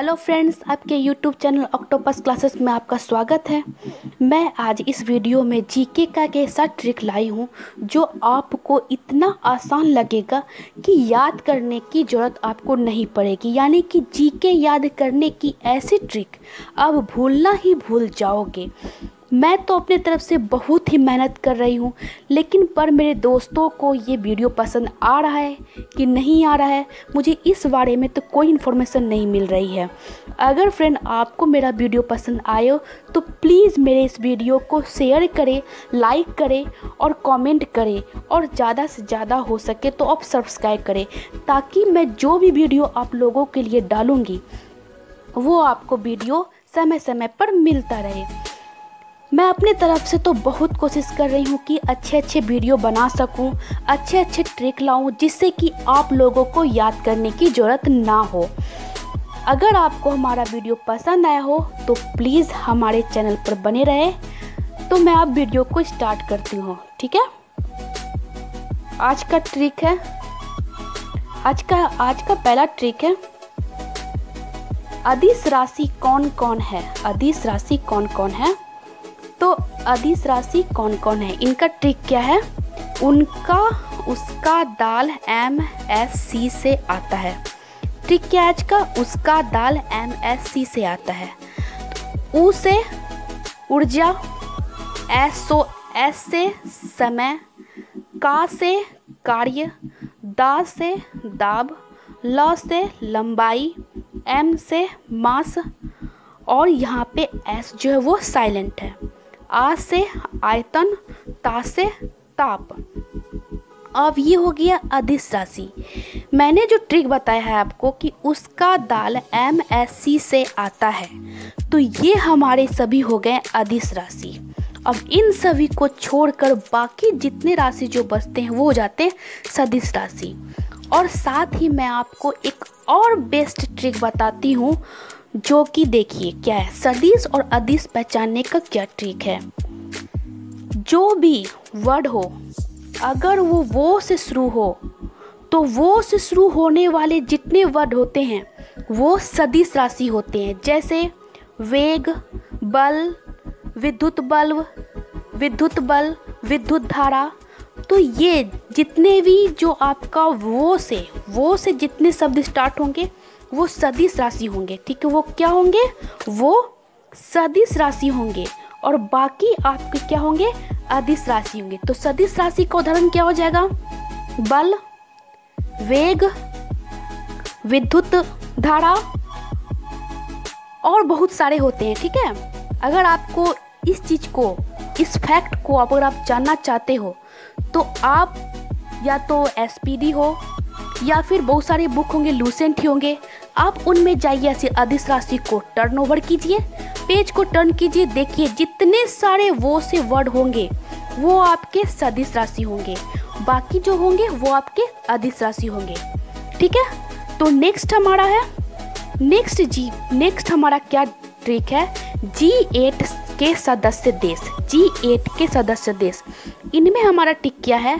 Hello friends, आपके YouTube channel octopus classes में आपका स्वागत है। मैं आज इस वीडियो में जीके का एक ऐसा ट्रिक लाई हूँ जो आपको इतना आसान लगेगा कि याद करने की ज़रूरत आपको नहीं पड़ेगी। यानी कि जीके याद करने की ऐसी ट्रिक आप भूलना ही भूल जाओगे। मैं तो अपने तरफ से बहुत ही मेहनत कर रही हूँ, लेकिन पर मेरे दोस्तों को ये वीडियो पसंद आ रहा है कि नहीं आ रहा है, मुझे इस बारे में तो कोई इन्फॉर्मेशन नहीं मिल रही है। अगर फ्रेंड आपको मेरा वीडियो पसंद आए तो प्लीज़ मेरे इस वीडियो को शेयर करें, लाइक करें और कमेंट करें, और ज़्यादा से ज़्यादा हो सके तो आप सब्सक्राइब करें, ताकि मैं जो भी वीडियो आप लोगों के लिए डालूँगी वो आपको वीडियो समय समय पर मिलता रहे। मैं अपनी तरफ से तो बहुत कोशिश कर रही हूँ कि अच्छे वीडियो बना सकूँ, अच्छे ट्रिक लाऊँ, जिससे कि आप लोगों को याद करने की ज़रूरत ना हो। अगर आपको हमारा वीडियो पसंद आया हो तो प्लीज़ हमारे चैनल पर बने रहे। तो मैं अब वीडियो को स्टार्ट करती हूँ, ठीक है। आज का ट्रिक है, आज का पहला ट्रिक है, अदिश राशि कौन कौन है। अदिश राशि कौन कौन है, तो अदिश राशि कौन कौन है, इनका ट्रिक क्या है। उसका दाल MSC से आता है। ट्रिक क्या है आज का, उसका दाल MSC से आता है। उ से ऊर्जा, S से समय, का से कार्य, दा से दाब, ल से लंबाई, M से मास, और यहाँ पे S जो है वो साइलेंट है। आ से आयतन, ता से ताप। अब ये हो गया अदिश राशि। मैंने जो ट्रिक बताया है आपको कि उसका दाल MSC से आता है, तो ये हमारे सभी हो गए अदिश राशि। अब इन सभी को छोड़कर बाकी जितने राशि जो बचते हैं वो हो जाते हैं सदिश राशि। और साथ ही मैं आपको एक और बेस्ट ट्रिक बताती हूँ, जो कि देखिए क्या है। सदिश और अदिश पहचानने का क्या ट्रिक है। जो भी वर्ड हो, अगर वो से शुरू हो, तो वो से शुरू होने वाले जितने वर्ड होते हैं वो सदिश राशि होते हैं। जैसे वेग, बल, विद्युत बल्ब, विद्युत बल, विद्युत धारा। तो ये जितने भी जो आपका वो से जितने शब्द स्टार्ट होंगे वो सदिश राशि होंगे, ठीक है। वो क्या होंगे, वो सदिश राशि होंगे, और बाकी आपके क्या होंगे, अदिश राशि होंगे। तो सदिश राशि का उदाहरण क्या हो जाएगा, बल, वेग, विद्युत धारा, और बहुत सारे होते हैं, ठीक है। अगर आपको इस चीज को, इस फैक्ट को अगर आप जानना चाहते हो, तो आप या तो SPD हो या फिर बहुत सारे बुक होंगे, लूसेंट ही होंगे, आप उनमें जाइए, ऐसे अदिश राशि को टर्न ओवर कीजिए, पेज को टर्न कीजिए, देखिए जितने सारे वो से वर्ड होंगे वो आपके सदिश राशि होंगे, बाकी जो होंगे वो आपके अदिश राशि होंगे, ठीक है। तो नेक्स्ट हमारा है, नेक्स्ट हमारा क्या ट्रिक है, G8 के सदस्य देश। G8 के सदस्य देश, इनमें हमारा ट्रिक क्या है,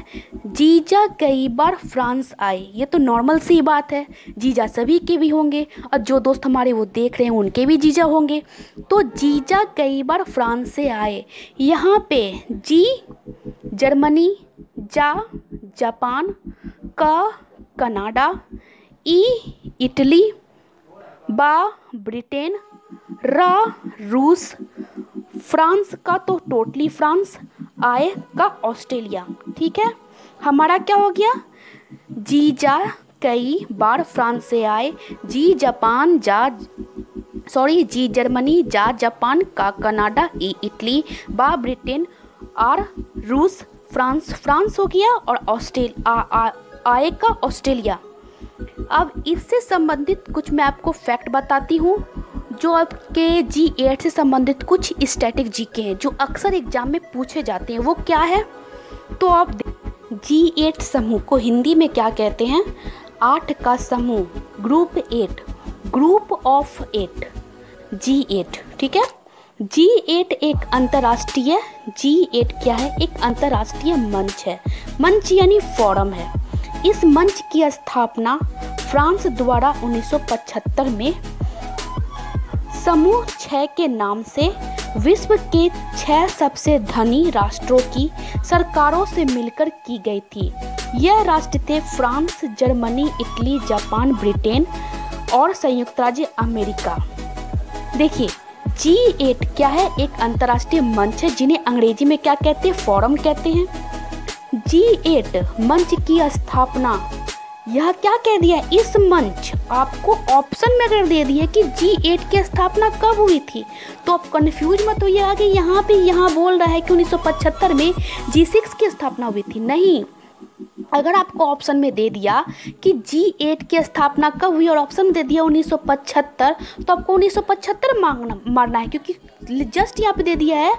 जीजा कई बार फ्रांस आए। ये तो नॉर्मल सी बात है, जीजा सभी के भी होंगे, और जो दोस्त हमारे वो देख रहे हैं उनके भी जीजा होंगे। तो जीजा कई बार फ्रांस से आए। यहाँ पे जी जर्मनी, जा जापान, का कनाडा, ई इटली, बा ब्रिटेन, रा रूस, फ्रांस का तो टोटली फ्रांस, आए का ऑस्ट्रेलिया, ठीक है। हमारा क्या हो गया, जीजा कई बार फ्रांस से आए, जी जर्मनी, जा जापान, का कनाडा, ई इटली, बा ब्रिटेन, आर रूस, फ्रांस हो गया, और आए का ऑस्ट्रेलिया। अब इससे संबंधित कुछ मैं आपको फैक्ट बताती हूँ, जो आपके G8 से संबंधित कुछ स्टैटिक जीके हैं जो अक्सर एग्जाम में पूछे जाते हैं। वो क्या है, तो आप G8 समूह को हिंदी में क्या कहते हैं, 8 का समूह, ग्रुप 8, ग्रुप ऑफ 8, G8, ठीक है। G8 एक अंतर्राष्ट्रीय, G8 क्या है, एक अंतर्राष्ट्रीय मंच है। मंच यानी फोरम है। इस मंच की स्थापना फ्रांस द्वारा 1975 में समूह 6 के नाम से विश्व के 6 सबसे धनी राष्ट्रों की सरकारों से मिलकर की गई थी। यह राष्ट्र थे France, Germany, Italy, Japan, Britain और संयुक्त राज्य अमेरिका। देखिए G8 क्या है? एक अंतर्राष्ट्रीय मंच है जिन्हें अंग्रेजी में क्या कहते हैं? फोरम कहते हैं। G8 मंच की स्थापना, यह क्या कह दिया? इस मंच आपको ऑप्शन में अगर दे दिया कि G8 की स्थापना कब हुई थी तो आप कंफ्यूज मत होइए आगे यहाँ बोल रहा है कि 1975 में G6 की स्थापना हुई थी। नहीं, अगर आपको ऑप्शन में दे दिया कि G8 की स्थापना कब हुई और ऑप्शन दे दिया 1975 तो आपको 1975 मारना है, क्योंकि जस्ट यहाँ पे दे दिया है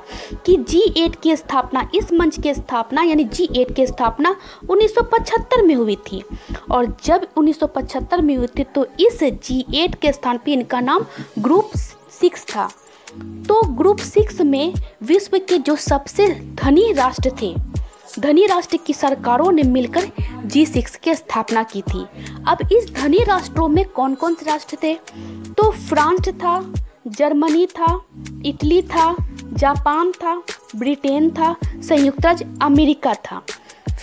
कि G8 की स्थापना, इस मंच की स्थापना यानी G8 की स्थापना 1975 में हुई थी। और जब 1975 में हुई थी तो इस G8 के स्थान पे इनका नाम ग्रुप 6 था। तो ग्रुप 6 में विश्व के जो सबसे धनी राष्ट्र थे, धनी राष्ट्र की सरकारों ने मिलकर G6 की स्थापना की थी। अब इस धनी राष्ट्रों में कौन कौन से राष्ट्र थे? तो फ्रांस था, जर्मनी था, इटली था, जापान था, ब्रिटेन था, संयुक्त राज्य अमेरिका था।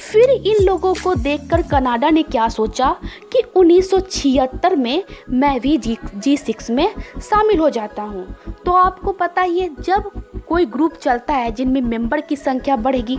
फिर इन लोगों को देखकर कनाडा ने क्या सोचा कि 1976 में मैं भी G6 में शामिल हो जाता हूँ। तो आपको पता ही है जब कोई ग्रुप चलता है जिनमें मेंबर की संख्या बढ़ेगी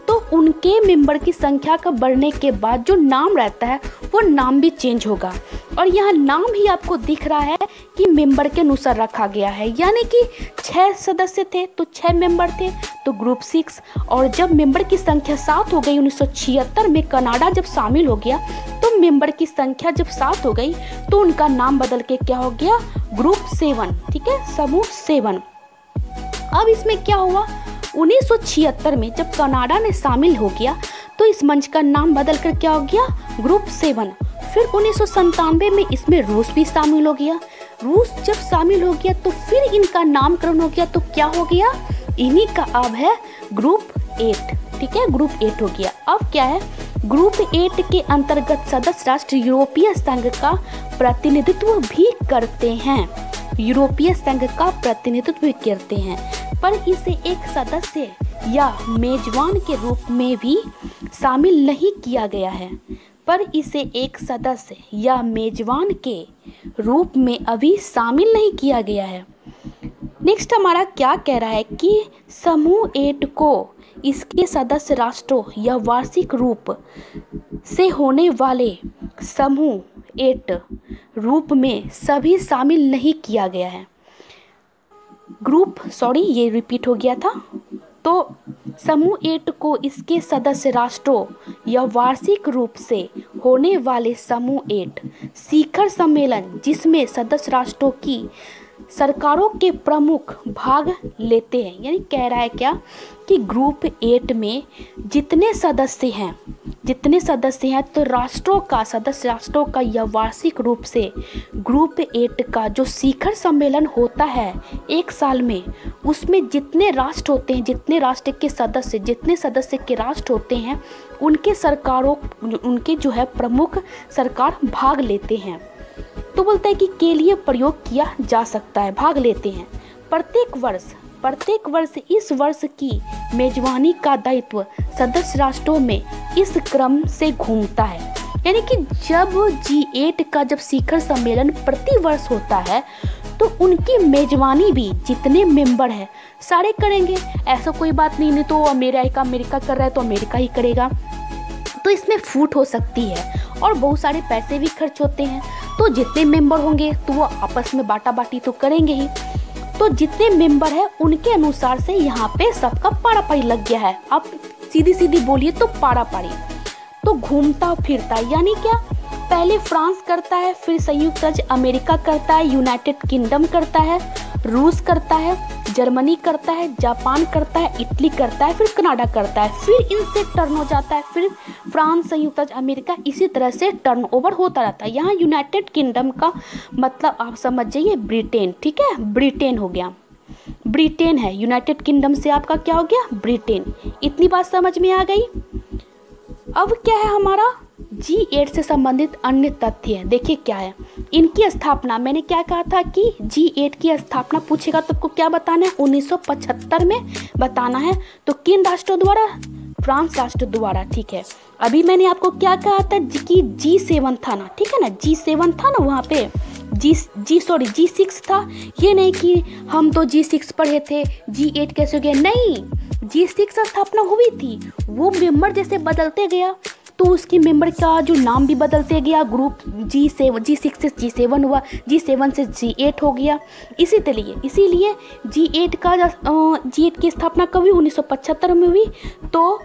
तो उनके मेंबर की संख्या का बढ़ने के बाद जो नाम रहता है वो नाम भी चेंज होगा। और यहाँ नाम ही आपको दिख रहा है कि मेंबर के अनुसार रखा गया है, यानी कि 6 सदस्य थे तो 6 मेंबर थे तो ग्रुप 6। और जब मेंबर की संख्या 7 हो गई 1976 में कनाडा जब शामिल हो गया तो मेंबर की संख्या जब 7 हो गई तो उनका नाम बदल के क्या हो गया? ग्रुप 7। ठीक है, समूह 7। अब इसमें क्या हुआ? 1976 में जब कनाडा ने शामिल हो गया तो इस मंच का नाम बदल कर क्या हो गया? ग्रुप 7। फिर 1997 में इसमें रूस भी शामिल हो गया। रूस जब शामिल हो गया तो फिर इनका नामकरण हो गया तो क्या हो गया? इन्हीं का अब है ग्रुप 8। ठीक है, ग्रुप 8 हो गया। अब क्या है? ग्रुप 8 के अंतर्गत सदस्य राष्ट्र यूरोपीय संघ का प्रतिनिधित्व भी करते हैं, यूरोपीय संघ का प्रतिनिधित्व भी करते हैं, पर इसे एक सदस्य या मेजबान के रूप में भी शामिल नहीं किया गया है, पर इसे एक सदस्य या मेजबान के रूप में अभी शामिल नहीं किया गया है। नेक्स्ट हमारा क्या कह रहा है कि समूह 8 को इसके सदस्य राष्ट्रों या वार्षिक रूप से होने वाले समूह 8 रूप में सभी शामिल नहीं किया गया है। ये रिपीट हो गया था। तो समूह 8 को इसके सदस्य राष्ट्रों या वार्षिक रूप से होने वाले समूह 8 शिखर सम्मेलन जिसमें सदस्य राष्ट्रों की सरकारों के प्रमुख भाग लेते हैं, यानी कह रहा है क्या कि ग्रुप 8 में जितने सदस्य हैं तो सदस्य राष्ट्रों का या वार्षिक रूप से ग्रुप 8 का जो शिखर सम्मेलन होता है एक साल में, उसमें जितने राष्ट्र होते हैं, जितने सदस्य के राष्ट्र होते हैं उनके जो है प्रमुख सरकार भाग लेते हैं। तो बोलता है कि के लिए प्रयोग किया जा सकता है, भाग लेते हैं। प्रत्येक वर्ष इस वर्ष की मेजबानी का दायित्व सदस्य राष्ट्रों में इस क्रम से घूमता है, यानी कि जब G8 का जब शिखर सम्मेलन प्रति वर्ष होता है तो उनकी मेजबानी भी जितने मेंबर हैं सारे करेंगे। ऐसा कोई बात नहीं तो अमेरिका कर रहा है तो अमेरिका ही करेगा। तो इसमें फूट हो सकती है और बहुत सारे पैसे भी खर्च होते हैं। तो जितने मेंबर होंगे तो वो आपस में बाटा बाटी तो करेंगे ही। तो जितने मेंबर हैं उनके अनुसार से यहाँ पे सबका पारा पारी लग गया है। आप सीधी बोलिए तो पारा पारी। तो घूमता फिरता यानी क्या? पहले फ्रांस करता है, फिर संयुक्त राज्य अमेरिका करता है, यूनाइटेड किंगडम करता है, रूस करता है, जर्मनी करता है, जापान करता है, इटली करता है, फिर कनाडा करता है, फिर इनसे टर्न हो जाता है, फिर फ्रांस, संयुक्त राज्य अमेरिका, इसी तरह से टर्न ओवर होता रहता है। यहाँ यूनाइटेड किंगडम का मतलब आप समझ जाइए ब्रिटेन। ठीक है, ब्रिटेन हो गया, ब्रिटेन है। यूनाइटेड किंगडम से आपका क्या हो गया? ब्रिटेन। इतनी बात समझ में आ गई। अब क्या है हमारा G8 से संबंधित अन्य तथ्य है। देखिए क्या है, इनकी स्थापना, मैंने क्या कहा था कि G8 की स्थापना पूछेगा तो आपको क्या बताना है, 1975 में बताना है। तो किन राष्ट्रों द्वारा, फ्रांस राष्ट्र द्वारा, ठीक है। अभी मैंने आपको क्या कहा था कि G7 था ना, ठीक है ना, G7 था ना वहाँ पे, G6 था। ये नहीं कि हम तो G6 पढ़े थे, G8 कैसे हो गया, नहीं, G6 स्थापना हुई थी, वो मेंबर जैसे बदलते गया तो उसके मेंबर का जो नाम भी बदलते गया, ग्रुप G6 से G7 हुआ, G7 से G8 हो गया। इसीलिए G8 की स्थापना कब हुई, 1975 में हुई। तो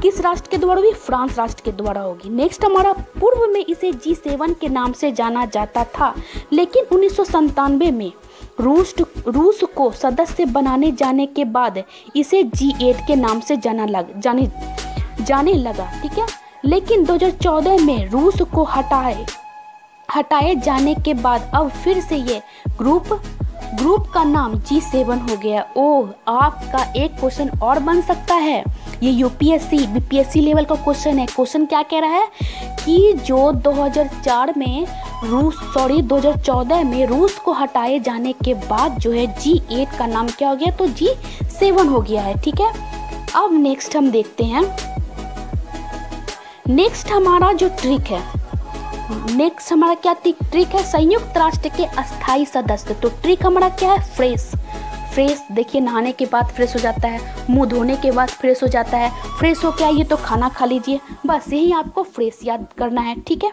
किस राष्ट्र के द्वारा हुई, फ्रांस राष्ट्र के द्वारा होगी। नेक्स्ट हमारा, पूर्व में इसे G7 के नाम से जाना जाता था, लेकिन 1997 में रूस को सदस्य बनाने जाने के बाद इसे G8 के नाम से जाने लगा, ठीक है। लेकिन 2014 में रूस को हटाए जाने के बाद अब फिर से ये ग्रुप का नाम G7 हो गया। ओह, आपका एक क्वेश्चन और बन सकता है, ये यूपीएससी बीपीएससी लेवल का क्वेश्चन है। क्वेश्चन क्या कह रहा है कि जो 2014 में रूस को हटाए जाने के बाद जो है G8 का नाम क्या हो गया, तो G7 हो गया है, ठीक है। अब नेक्स्ट हम देखते हैं, नेक्स्ट हमारा जो ट्रिक है, नेक्स्ट हमारा क्या ट्रिक है, संयुक्त राष्ट्र के अस्थायी सदस्य। तो ट्रिक हमारा क्या है, फ्रेश। देखिए, नहाने के बाद फ्रेश हो जाता है, मुंह धोने के बाद फ्रेश हो जाता है। फ्रेश हो क्या, ये तो खाना खा लीजिए, बस यही आपको फ्रेश याद करना है, ठीक है।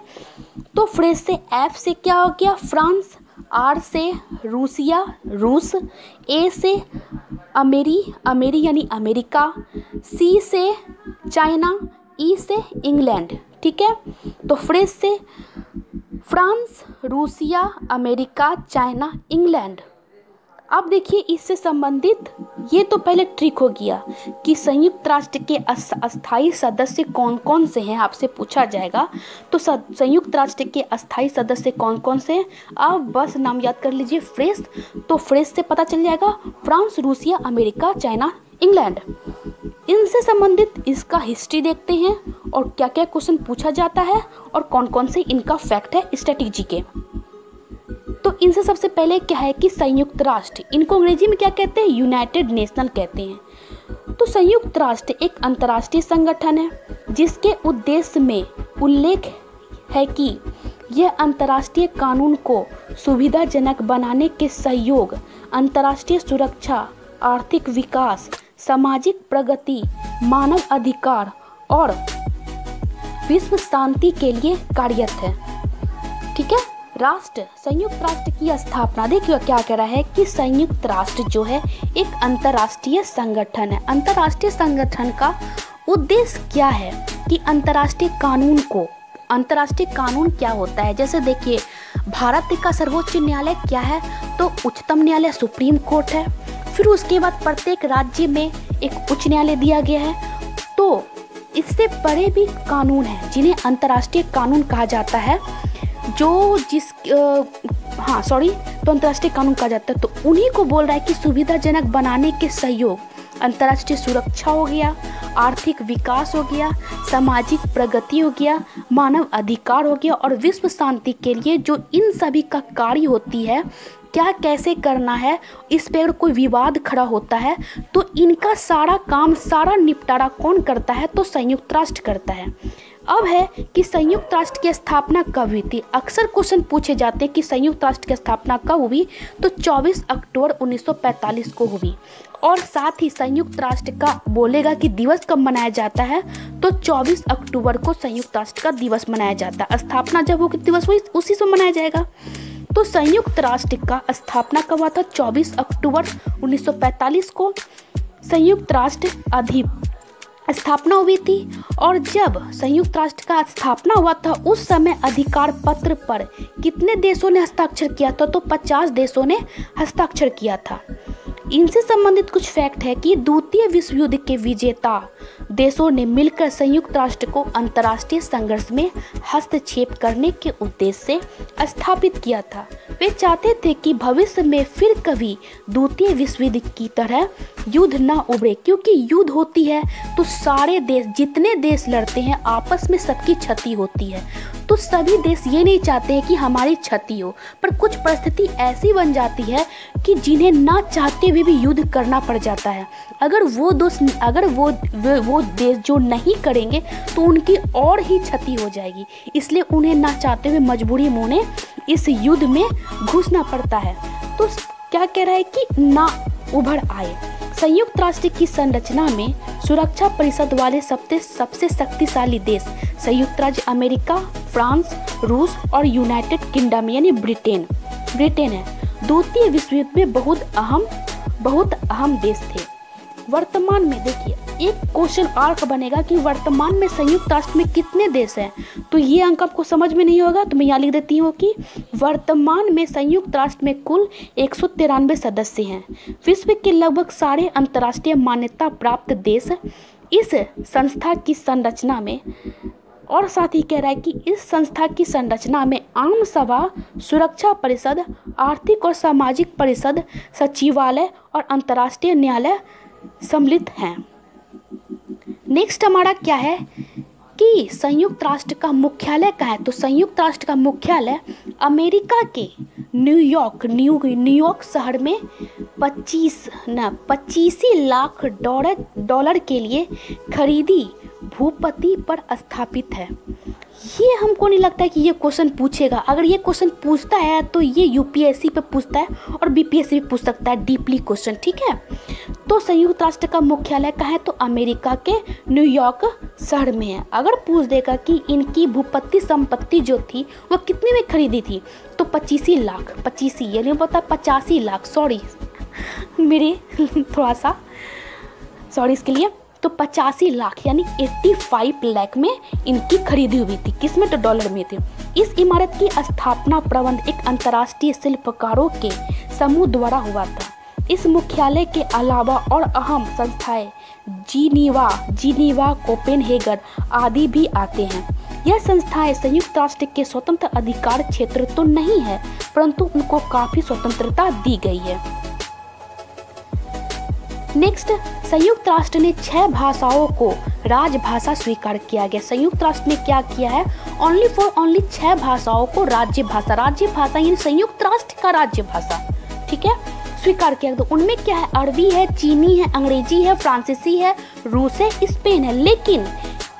तो फ्रेश से F से क्या हो गया, फ्रांस, R से रूसिया, रूस, A से अमेरी यानी अमेरिका, C से चाइना, E से इंग्लैंड, ठीक है। तो फ्रेश से France, Russia, America, China, England. अब देखिए, इससे संबंधित ये तो पहले ट्रिक हो गया कि संयुक्त राष्ट्र के अस्थायी सदस्य कौन कौन से हैं, आपसे पूछा जाएगा। तो संयुक्त राष्ट्र के अस्थायी सदस्य कौन कौन से हैं, अब बस नाम याद कर लीजिए, फ्रेश। तो फ्रेश से पता चल जाएगा, France, Russia, America, China, England. इनसे संबंधित इसका हिस्ट्री देखते हैं और क्या क्या क्वेश्चन पूछा जाता है और कौन कौन से इनका फैक्ट है स्ट्रेटेजी के। तो इनसे सबसे पहले क्या है कि संयुक्त राष्ट्र, इनको अंग्रेजी में क्या कहते हैं, यूनाइटेड नेशनल कहते हैं। तो संयुक्त राष्ट्र एक अंतर्राष्ट्रीय संगठन है जिसके उद्देश्य में उल्लेख है कि यह अंतर्राष्ट्रीय कानून को सुविधाजनक बनाने के सहयोग, अंतर्राष्ट्रीय सुरक्षा, आर्थिक विकास, सामाजिक प्रगति, मानव अधिकार और विश्व शांति के लिए कार्यरत है, ठीक है। संयुक्त राष्ट्र की स्थापना, देखिए क्या कह रहा है कि संयुक्त राष्ट्र जो है एक अंतर्राष्ट्रीय संगठन है। अंतर्राष्ट्रीय संगठन का उद्देश्य क्या है कि अंतर्राष्ट्रीय कानून क्या होता है, जैसे देखिए, भारत का सर्वोच्च न्यायालय क्या है, तो उच्चतम न्यायालय सुप्रीम कोर्ट है। फिर उसके बाद प्रत्येक राज्य में एक उच्च न्यायालय दिया गया है। तो इससे बड़े भी कानून हैं जिन्हें अंतर्राष्ट्रीय कानून कहा जाता है, तो अंतर्राष्ट्रीय कानून कहा जाता है। तो उन्हीं को बोल रहा है कि सुविधाजनक बनाने के सहयोग, अंतर्राष्ट्रीय सुरक्षा हो गया, आर्थिक विकास हो गया, सामाजिक प्रगति हो गया, मानव अधिकार हो गया और विश्व शांति के लिए जो इन सभी का कार्य होती है, क्या कैसे करना है, इस पर कोई विवाद खड़ा होता है तो इनका सारा काम, सारा निपटारा कौन करता है, तो संयुक्त राष्ट्र करता है। अब है कि संयुक्त राष्ट्र की स्थापना कब हुई थी। अक्सर क्वेश्चन पूछे जाते हैं कि संयुक्त राष्ट्र की स्थापना कब हुई, तो 24 अक्टूबर 1945 को हुई। और साथ ही संयुक्त राष्ट्र का बोलेगा कि दिवस कब मनाया जाता है, तो 24 अक्टूबर को संयुक्त राष्ट्र का दिवस मनाया जाता है। स्थापना जब होगी दिवस हुई उसी से मनाया जाएगा। तो संयुक्त राष्ट्र का स्थापना कब हुआ था, 24 अक्टूबर 1945 को संयुक्त राष्ट्र स्थापना हुई थी। और जब संयुक्त राष्ट्र का स्थापना हुआ था उस समय अधिकार पत्र पर कितने देशों ने हस्ताक्षर किया था, तो 50 देशों ने हस्ताक्षर किया था। इनसे संबंधित कुछ फैक्ट है कि द्वितीय विश्व युद्ध के विजेता देशों ने मिलकर संयुक्त राष्ट्र को अंतर्राष्ट्रीय संघर्ष में हस्तक्षेप करने के उद्देश्य से स्थापित किया था। वे चाहते थे कि भविष्य में फिर कभी द्वितीय विश्व युद्ध की तरह युद्ध न उभरे, क्योंकि युद्ध होती है तो सारे देश, जितने देश लड़ते हैं आपस में सबकी क्षति होती है। तो सभी देश ये नहीं चाहते हैं कि हमारी क्षति हो, पर कुछ परिस्थिति ऐसी बन जाती है कि जिन्हें ना चाहते हुए भी युद्ध करना पड़ जाता है। अगर वो देश जो नहीं करेंगे तो उनकी और ही क्षति हो जाएगी, इसलिए उन्हें ना चाहते हुए मजबूरी में उन्हें इस युद्ध में घुसना पड़ता है। तो क्या कह रहा है कि ना उभर आए। संयुक्त राष्ट्र की संरचना में सुरक्षा परिषद वाले सबसे शक्तिशाली देश संयुक्त राज्य अमेरिका, फ्रांस, रूस और यूनाइटेड किंगडम यानी ब्रिटेन है। द्वितीय विश्व युद्ध में बहुत अहम देश थे। वर्तमान में देखिए, एक क्वेश्चन आर्क बनेगा कि वर्तमान में संयुक्त राष्ट्र में कितने देश हैं। तो ये अंक आपको समझ में नहीं होगा, तो मैं यहाँ लिख देती हूँ कि वर्तमान में संयुक्त राष्ट्र में कुल 193 सदस्य हैं। विश्व के लगभग सारे अंतर्राष्ट्रीय मान्यता प्राप्त देश इस संस्था की संरचना में, और साथ ही कह रहा है कि इस संस्था की संरचना में आम सभा, सुरक्षा परिषद, आर्थिक और सामाजिक परिषद, सचिवालय और अंतर्राष्ट्रीय न्यायालय सम्मिलित हैं। नेक्स्ट हमारा क्या है कि संयुक्त राष्ट्र का मुख्यालय कहाँ है। तो संयुक्त राष्ट्र का मुख्यालय अमेरिका के न्यूयॉर्क शहर में 25 लाख डॉलर के लिए खरीदी भूपति पर स्थापित है। ये हमको नहीं लगता है कि ये क्वेश्चन पूछेगा। अगर ये क्वेश्चन पूछता है तो ये यूपीएससी पे पूछता है और बीपीएससी पे पूछ सकता है, डीपली क्वेश्चन, ठीक है। तो संयुक्त राष्ट्र का मुख्यालय कहाँ है, तो अमेरिका के न्यूयॉर्क शहर में है। अगर पूछ देगा कि इनकी भूपति संपत्ति जो थी वो कितने में खरीदी थी, तो 25 लाख, 25 यानी पता 85 लाख, सॉरी मेरे थोड़ा सा सॉरी इसके लिए, तो 85 लाख यानी 85 लाख में इनकी खरीदी हुई थी। किसमें, तो डॉलर में थे। इस इमारत की स्थापना प्रबंध एक अंतर्राष्ट्रीय शिल्पकारों के समूह द्वारा हुआ था। इस मुख्यालय के अलावा और अहम संस्थाएं जिनीवा, कोपेनहेगन आदि भी आते हैं। यह संस्थाएं संयुक्त राष्ट्र के स्वतंत्र अधिकार क्षेत्र तो नहीं है, परंतु उनको काफी स्वतंत्रता दी गई है। नेक्स्ट, संयुक्त राष्ट्र ने 6 भाषाओं को राजभाषा स्वीकार किया गया। संयुक्त राष्ट्र ने क्या किया है, ओनली 6 भाषाओं को राज्य भाषा यानी संयुक्त राष्ट्र का राज्य भाषा, ठीक है, स्वीकार किया। तो उनमें क्या है, अरबी है, चीनी है, अंग्रेजी है, फ्रांसीसी है, रूस है, स्पेन है। लेकिन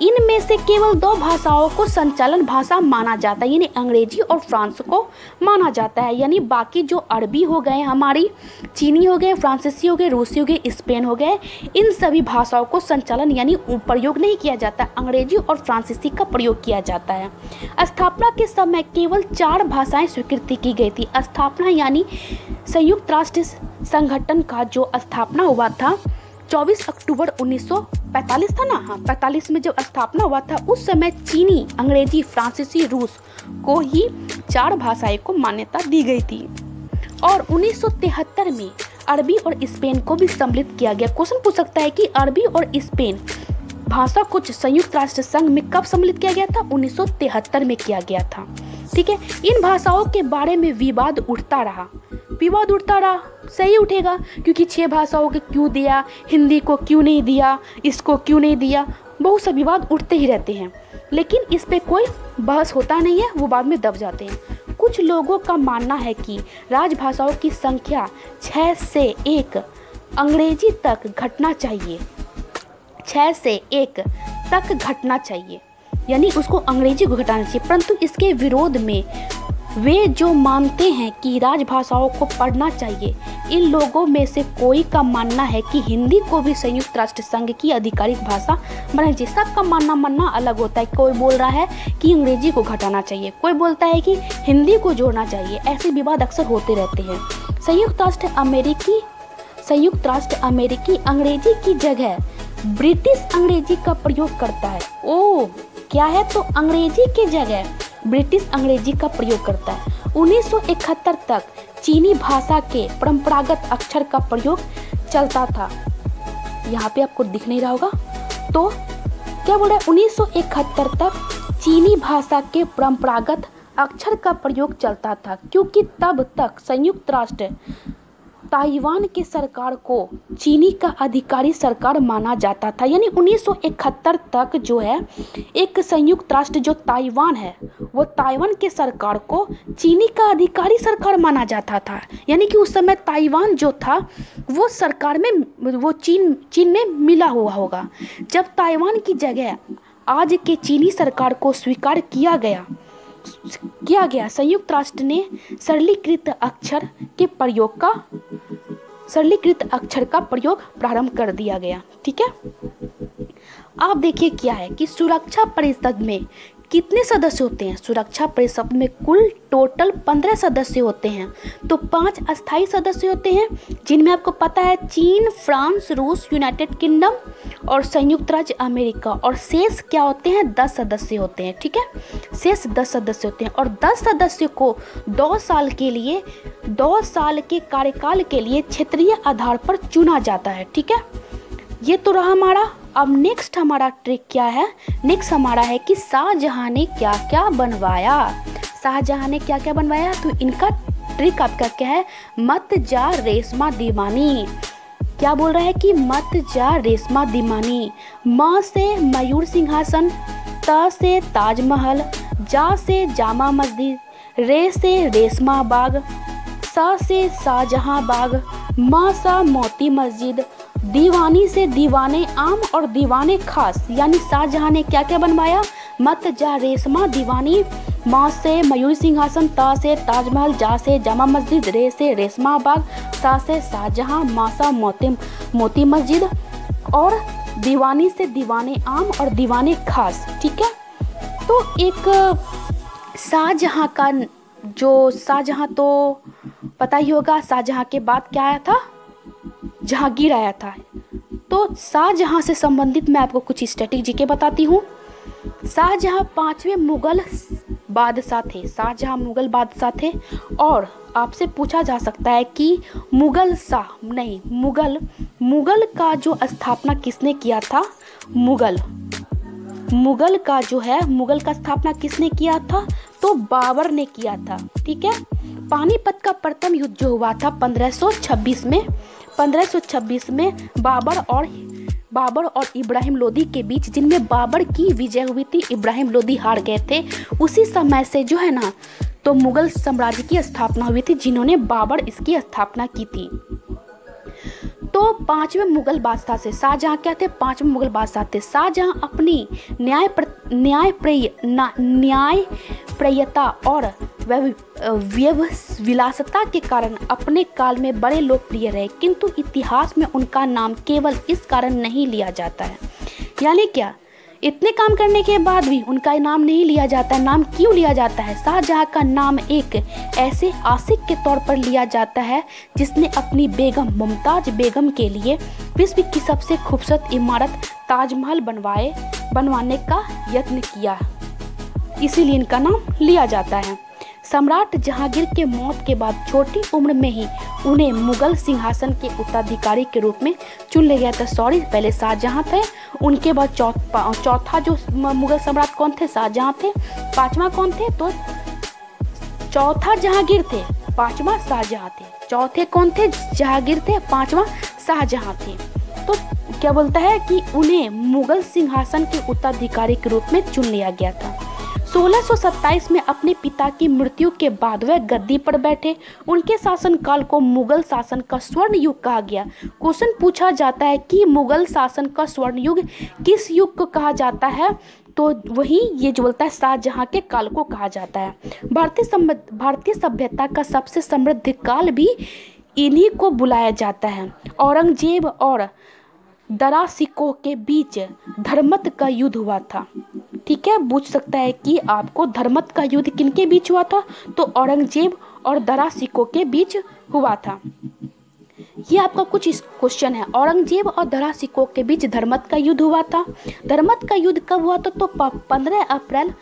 इनमें से केवल 2 भाषाओं को संचालन भाषा माना जाता है, यानी अंग्रेजी और फ्रांस को माना जाता है। यानी बाकी जो अरबी हो गए हमारी, चीनी हो गए, फ्रांसीसी हो गए, रूसी हो गए, स्पेन हो गए, इन सभी भाषाओं को संचालन यानी प्रयोग नहीं किया जाता। अंग्रेजी और फ्रांसीसी का प्रयोग किया जाता है। स्थापना के समय केवल 4 भाषाएं स्वीकृति की गई थी। स्थापना यानी संयुक्त राष्ट्र संगठन का जो स्थापना हुआ था 24 अक्टूबर 1945 था ना, हाँ 45 में जब स्थापना हुआ था, उस समय चीनी, अंग्रेजी, फ्रांसीसी, रूस को ही 4 भाषाएं को मान्यता दी गई थी। और 1973 में अरबी और स्पेन को भी सम्मिलित किया गया। क्वेश्चन पूछ सकता है कि अरबी और स्पेन भाषा को संयुक्त राष्ट्र संघ में कब सम्मिलित किया गया था, 1973 में किया गया था, ठीक है। इन भाषाओं के बारे में विवाद उठता रहा, सही उठेगा, क्योंकि 6 भाषाओं के क्यों दिया, हिंदी को क्यों नहीं दिया, इसको क्यों नहीं दिया, बहुत से विवाद उठते ही रहते हैं। लेकिन इस पे कोई बहस होता नहीं है, वो बाद में दब जाते हैं। कुछ लोगों का मानना है कि राजभाषाओं की संख्या 6 से 1 अंग्रेजी तक घटना चाहिए, 6 से 1 तक घटना चाहिए, यानी उसको अंग्रेजी को घटाना चाहिए। परंतु इसके विरोध में वे जो मानते हैं कि राजभाषाओं को पढ़ना चाहिए, इन लोगों में से कोई का मानना है कि हिंदी को भी संयुक्त राष्ट्र संघ की आधिकारिक भाषा बनाना चाहिए। सबका मानना अलग होता है। कोई बोल रहा है कि अंग्रेजी को घटाना चाहिए, कोई बोलता है कि हिंदी को जोड़ना चाहिए। ऐसे विवाद अक्सर होते रहते हैं। संयुक्त राष्ट्र अमेरिकी अंग्रेजी की जगह ब्रिटिश अंग्रेजी का प्रयोग करता है। ओ क्या है, तो अंग्रेजी की जगह ब्रिटिश अंग्रेजी का प्रयोग करता है। 1971 तक चीनी भाषा के परंपरागत अक्षर का प्रयोग चलता था। यहाँ पे आपको दिख नहीं रहा होगा, तो क्या बोल रहा है, 1971 तक चीनी भाषा के परंपरागत अक्षर का प्रयोग चलता था, क्योंकि तब तक संयुक्त राष्ट्र ताइवान की सरकार को चीनी का अधिकारी सरकार माना जाता था। यानी 1971 तक जो है एक संयुक्त राष्ट्र जो ताइवान है वो ताइवान के सरकार को चीनी का अधिकारी सरकार माना जाता था। यानी कि उस समय ताइवान जो था वो सरकार में वो चीन में मिला हुआ होगा। जब ताइवान की जगह आज के चीनी सरकार को स्वीकार किया गया संयुक्त राष्ट्र ने सरलीकृत अक्षर का प्रयोग प्रारंभ कर दिया गया। ठीक है, आप देखिए क्या है कि सुरक्षा परिषद में कितने सदस्य होते हैं। सुरक्षा परिषद में कुल टोटल 15 सदस्य होते हैं। तो 5 अस्थायी सदस्य होते हैं, जिनमें आपको पता है चीन, फ्रांस, रूस, यूनाइटेड किंगडम और संयुक्त राज्य अमेरिका। और शेष क्या होते हैं, 10 सदस्य होते हैं। ठीक है, शेष 10 सदस्य होते हैं और 10 सदस्य को 2 साल के कार्यकाल के लिए क्षेत्रीय आधार पर चुना जाता है। ठीक है, ये तो रहा हमारा। अब नेक्स्ट हमारा ट्रिक क्या है, नेक्स्ट हमारा है कि शाहजहां ने क्या क्या बनवाया। शाहजहां ने क्या क्या बनवाया, तो इनका ट्रिक आपका क्या है, मत जा रेशमा दीवानी। क्या बोल रहा है कि मत जा रेशमा दीवानी। म से मयूर सिंहासन, त से ताजमहल, जा से जामा मस्जिद, रे से रेशमा बाग, सा से शाहजहां बाग, म सा मोती मस्जिद, दीवानी से दीवाने आम और दीवाने खास। यानी शाहजहां ने क्या क्या बनवाया, मत जा रेशमा दीवानी, माँ से मयूर सिंहासन, ता से ताजमहल, जा से जामा मस्जिद, रे से रेशमा बाग, सा से शाहजहां, मा सा मोती मस्जिद और दीवानी से दीवाने आम और दीवाने खास। ठीक है, तो एक शाहजहां तो पता ही होगा, शाहजहां के बाद क्या आया था, जहांगीर आया था। तो शाहजहां से संबंधित मैं आपको कुछ स्ट्रेटेजी बताती हूँ। शाहजहां 5वें मुगल बादशाह थे। शाहजहां मुगल बादशाह थे और आपसे पूछा जा सकता है कि मुगल का जो स्थापना किसने किया था। मुगल का स्थापना किसने किया था, तो बाबर ने किया था। ठीक है, पानीपत का प्रथम युद्ध जो हुआ था 1526 में बाबर और इब्राहिम लोदी के बीच, जिनमें बाबर की विजय हुई थी, इब्राहिम लोदी हार गए थे। उसी समय से जो है ना, तो मुगल साम्राज्य की स्थापना हुई थी, जिन्होंने बाबर इसकी स्थापना की थी। तो 5वें मुगल बादशाह से शाहजहां क्या थे, 5वें मुगल बादशाह थे। शाहजहां अपनी न्यायप्रियता और विलासता के कारण अपने काल में बड़े लोकप्रिय रहे, किंतु इतिहास में उनका नाम केवल इस कारण नहीं लिया जाता है। यानी क्या, इतने काम करने के बाद भी उनका नाम नहीं लिया जाता है। नाम क्यों लिया जाता है, शाहजहां का नाम एक ऐसे आशिक के तौर पर लिया जाता है जिसने अपनी बेगम मुमताज बेगम के लिए विश्व की सबसे खूबसूरत इमारत ताजमहल बनवाने का यत्न किया, इसीलिए इनका नाम लिया जाता है। सम्राट जहांगीर के मौत के बाद छोटी उम्र में ही उन्हें मुगल सिंहासन के उत्तराधिकारी के रूप में चुन लिया गया था। पहले शाहजहां थे, उनके बाद चौथा जो मुगल सम्राट कौन थे, शाहजहां थे। 5वां कौन थे, तो चौथा जहांगीर थे, 5वां शाहजहां थे। चौथे कौन थे, जहांगीर थे, 5वां शाहजहां थे। तो क्या बोलता है कि उन्हें मुगल सिंहासन के उत्तराधिकारी के रूप में चुन लिया गया था। 1627 में अपने पिता की मृत्यु के बाद वह गद्दी पर बैठे। उनके शासनकाल को मुगल शासन का स्वर्ण युग कहा गया। क्वेश्चन पूछा जाता है कि मुगल शासन का स्वर्ण युग किस युग को कहा जाता है, तो वही ये जो बोलता है शाहजहां के काल को कहा जाता है। भारतीय सभ्यता का सबसे समृद्ध काल भी इन्हीं को बुलाया जाता है। औरंगजेब और दरा सिकोह के बीच धर्मत का युद्ध हुआ था। ठीक है, पूछ सकता है कि आपको धर्मत का युद्ध किनके बीच हुआ था, तो औरंगजेब और दरा सिकोह के बीच हुआ था। ये आपका कुछ क्वेश्चन है। औरंगजेब और दरा सिकोह के बीच धर्मत का युद्ध हुआ था। धर्मत का युद्ध कब हुआ था, तो 15 अप्रैल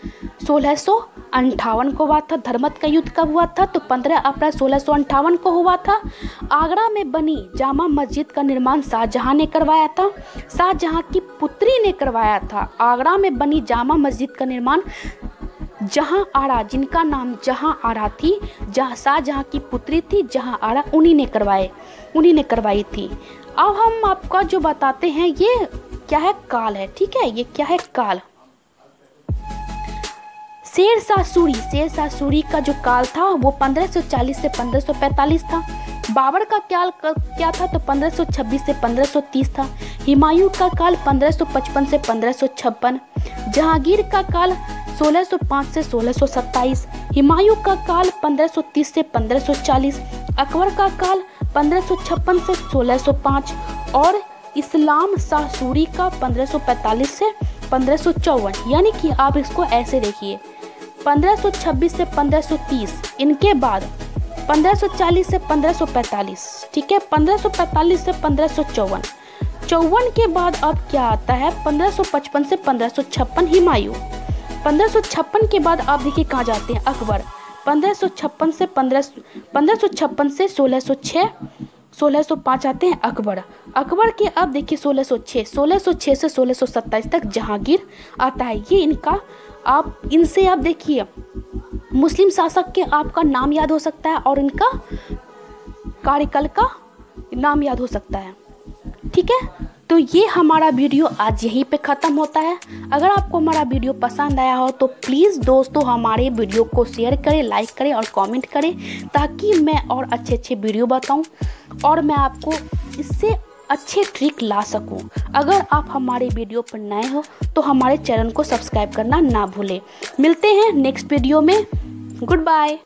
1600 1558 को हुआ था। धर्मत का युद्ध कब हुआ था? तो 15 अप्रैल 1658 को हुआ था। आगरा में बनी जामा मस्जिद का निर्माण शाहजहां ने करवाया था। शाहजहां की पुत्री ने करवाया था। आगरा में बनी जामा मस्जिद का निर्माण जहां आरा, जिनका नाम जहां आरा थी, जहां शाहजहां की पुत्री थी जहां आरा, उन्हीं ने करवाई थी। अब हम आपका जो बताते हैं ये क्या है, काल है। ठीक है, ये क्या है, काल। शेरशाह सूरी का जो काल था वो 1540 से 1545 था। बाबर का काल क्या था? तो 1526 से 1530 था। हुमायूं का काल 1555 से 1556। जहांगीर का काल 1605 से 1627। हुमायूं का काल 1530 से 1540। अकबर का काल 1556 से 1605 और इस्लाम शाह सूरी का 1545 से 1554। यानी कि आप इसको ऐसे देखिए, 1526 से 1530, इनके बाद 1540 से 1545, ठीक है, 1545 से 1554, 54 के बाद अब क्या आता है 1555 से 1556 हुमायूं। 1556 के बाद आप देखिए कहाँ जाते हैं, अकबर। 1556 से 1606, 1605 आते हैं अकबर। अकबर के अब देखिए 1606 से 1627 तक जहांगीर आता है। ये इनका, आप इनसे आप देखिए मुस्लिम शासक के आपका नाम याद हो सकता है और इनका कार्यकाल का नाम याद हो सकता है। ठीक है, तो ये हमारा वीडियो आज यहीं पे ख़त्म होता है। अगर आपको हमारा वीडियो पसंद आया हो तो प्लीज़ दोस्तों हमारे वीडियो को शेयर करें, लाइक करें और कमेंट करें, ताकि मैं और अच्छे अच्छे वीडियो बताऊं और मैं आपको इससे अच्छे ट्रिक ला सकूं। अगर आप हमारे वीडियो पर नए हो तो हमारे चैनल को सब्सक्राइब करना ना भूलें। मिलते हैं नेक्स्ट वीडियो में। Good bye.